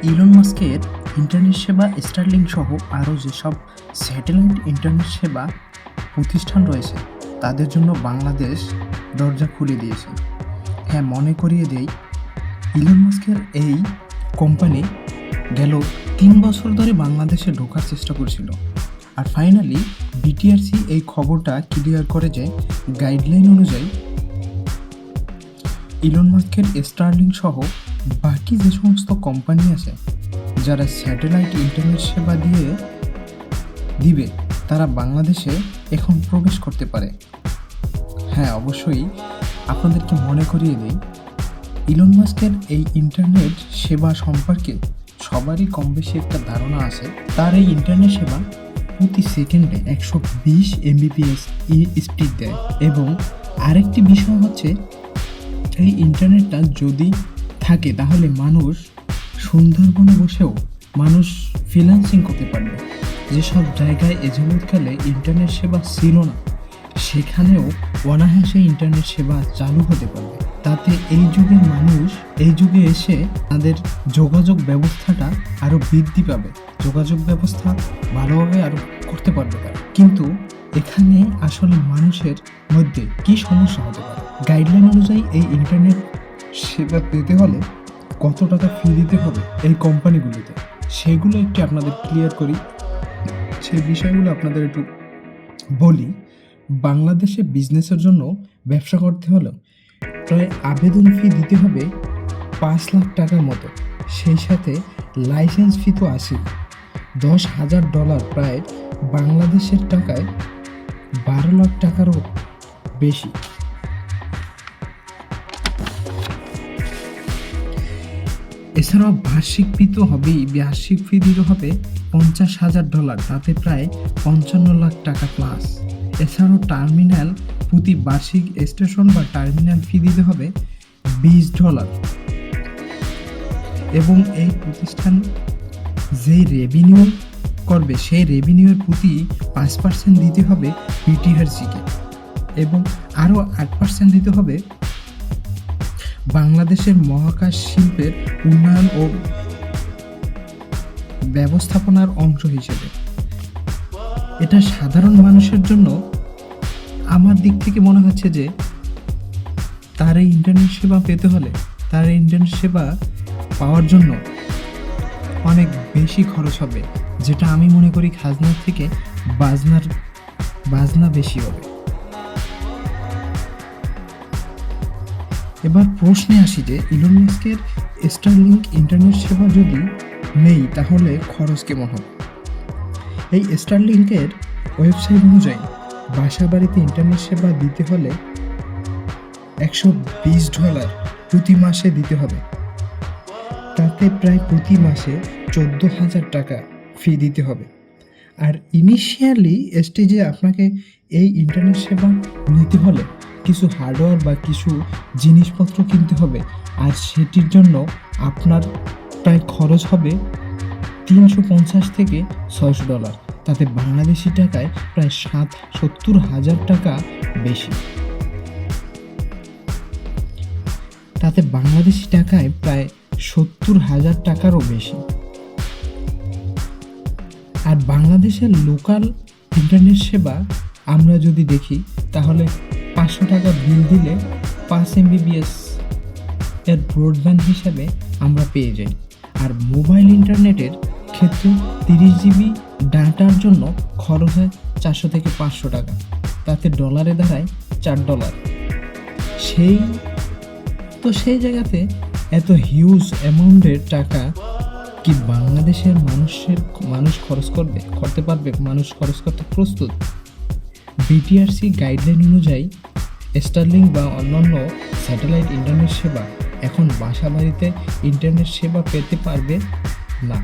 Elon মাস্কের internet সেবা Starlink সহ আরও যেসব স্যাটেলাইট ইন্টারনেট সেবা প্রতিষ্ঠান রয়েছে তাদের জন্য বাংলাদেশ দরজা খুলে দিয়েছে। হ্যাঁ, মনে করিয়ে দেই, ইলন মাস্কের এই কোম্পানি গেল 3 বছর ধরে বাংলাদেশে ঢোকার চেষ্টা করছিল, আর ফাইনালি বিটিআরসি এই খবরটা ক্লিয়ার করে যে গাইডলাইন অনুযায়ী ইলন মাস্কের স্টারলিংক সহ বাকি যে সমস্ত কোম্পানি আছে যারা স্যাটেলাইট ইন্টারনেট সেবা দিবে তারা বাংলাদেশে এখন প্রবেশ করতে পারে। হ্যাঁ, অবশ্যই আপনাদেরকে মনে করিয়ে দিই, ইলন মাস্কের এই ইন্টারনেট সেবা সম্পর্কে সবারই কম বেশি একটা ধারণা আছে। তার এই ইন্টারনেট সেবা প্রতি সেকেন্ডে 120 Mbps স্পিড দেয়, এবং আরেকটি বিষয় হচ্ছে এই ইন্টারনেটটা যদি থাকে তাহলে মানুষ সুন্দরবনে বসেও মানুষ ফ্রিল্যান্সিং করতে পারবে। যেসব জায়গায় এযাবৎকালে ইন্টারনেট সেবা ছিল না সেখানেও অনায়াসে ইন্টারনেট সেবা চালু হতে পারবে। তাতে এই যুগের মানুষ এই যুগে এসে তাদের যোগাযোগ ব্যবস্থাটা আরও বৃদ্ধি পাবে, যোগাযোগ ব্যবস্থা ভালোভাবে আরও করতে পারবে তারা। কিন্তু এখানে আসলে মানুষের মধ্যে কি সমস্যা হতে পারে? গাইডলাইন অনুযায়ী এই ইন্টারনেট সেবা পেতে হলে কত টাকা ফি দিতে হবে এই কোম্পানিগুলোতে, সেগুলো একটু আপনাদের ক্লিয়ার করি, সেই বিষয়গুলো আপনাদের একটু বলি। বাংলাদেশে বিজনেসের জন্য ব্যবসা করতে হলে প্রায় আবেদন ফি দিতে হবে 5 লাখ টাকার মতো, সেই সাথে লাইসেন্স ফি তো আছে $10,000, প্রায় বাংলাদেশের টাকায় 12 লাখ টাকারও বেশি। এছাড়াও বার্ষিক ফি তো হবেই, বার্ষিক ফি দিতে হবে $50,000, তাতে প্রায় 55 লাখ টাকা প্লাস। এছাড়াও টার্মিনাল প্রতি বার্ষিক স্টেশন বা টার্মিনাল ফি দিতে হবে $20, এবং এই প্রতিষ্ঠান যেই রেভিনিউ করবে সেই রেভিনিউয়ের প্রতি 5% দিতে হবে বিটিআরসিকে, এবং আরও 8% দিতে হবে বাংলাদেশের মহাকাশ শিল্পের উন্নয়ন ও ব্যবস্থাপনার অংশ হিসেবে। এটা সাধারণ মানুষের জন্য আমার দিক থেকে মনে হচ্ছে যে তার এই ইন্টারনেট সেবা পেতে হলে, তার এই ইন্টারনেট সেবা পাওয়ার জন্য অনেক বেশি খরচ হবে, যেটা আমি মনে করি খাজনার থেকে বাজনা বেশি হবে। এবার প্রশ্নে আসি যে ইলন মাস্কের স্টারলিংক ইন্টারনেট সেবা যদি নেই তাহলে খরচ কেমন হবে? এই স্টারলিংকের ওয়েবসাইট অনুযায়ী বাসা বাড়িতে ইন্টারনেট সেবা দিতে হলে $120 প্রতি মাসে দিতে হবে, তাতে প্রায় প্রতি মাসে 14,000 টাকা ফি দিতে হবে। আর ইনিশিয়ালি স্টেজে আপনাকে এই ইন্টারনেট সেবা নিতে হলে কিছু হার্ডওয়্যার বা কিছু জিনিসপত্র কিনতে হবে, আর সেটির জন্য আপনার প্রায় খরচ হবে $350 থেকে $600, তাতে বাংলাদেশি টাকায় প্রায় 70,000 টাকা বেশি। তাতে বাংলাদেশি টাকায় প্রায় 70,000 টাকারও বেশি। আর বাংলাদেশের লোকাল ইন্টারনেট সেবা আমরা যদি দেখি তাহলে 500 টাকা বিল দিলে 5 Mbps এর ব্রডব্যান্ড হিসাবে আমরা পেয়ে যাই। আর মোবাইল ইন্টারনেটের ক্ষেত্রে 30 GB ডাটার জন্য খরচ হয় 400 থেকে 500 টাকা, তাতে ডলারে দাঁড়ায় $4। সেই জায়গাতে এত হিউজ অ্যামাউন্টের টাকা কি বাংলাদেশের মানুষ খরচ করতে পারবে? মানুষ খরচ করতে প্রস্তুত? বিটিআরসি গাইডলাইন অনুযায়ী স্টারলিংক বা অন্যান্য স্যাটেলাইট ইন্টারনেট সেবা এখন বাসা বাড়িতে ইন্টারনেট সেবা পেতে পারবে না,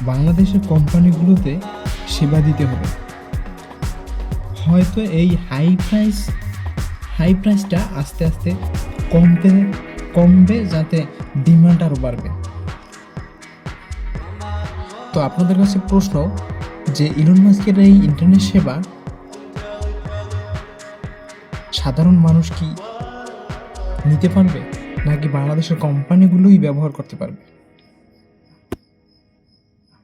বাংলাদেশের কোম্পানিগুলোতে সেবা দিতে হবে। হয়তো এই হাই প্রাইসটা আস্তে আস্তে কমবে যাতে ডিমান্ড আরও বাড়বে। তো আপনাদের কাছে প্রশ্ন যে ইলন মাস্কের এই ইন্টারনেট সেবা সাধারণ মানুষ কি নিতে পারবে, নাকি বাংলাদেশের কোম্পানিগুলোই ব্যবহার করতে পারবে?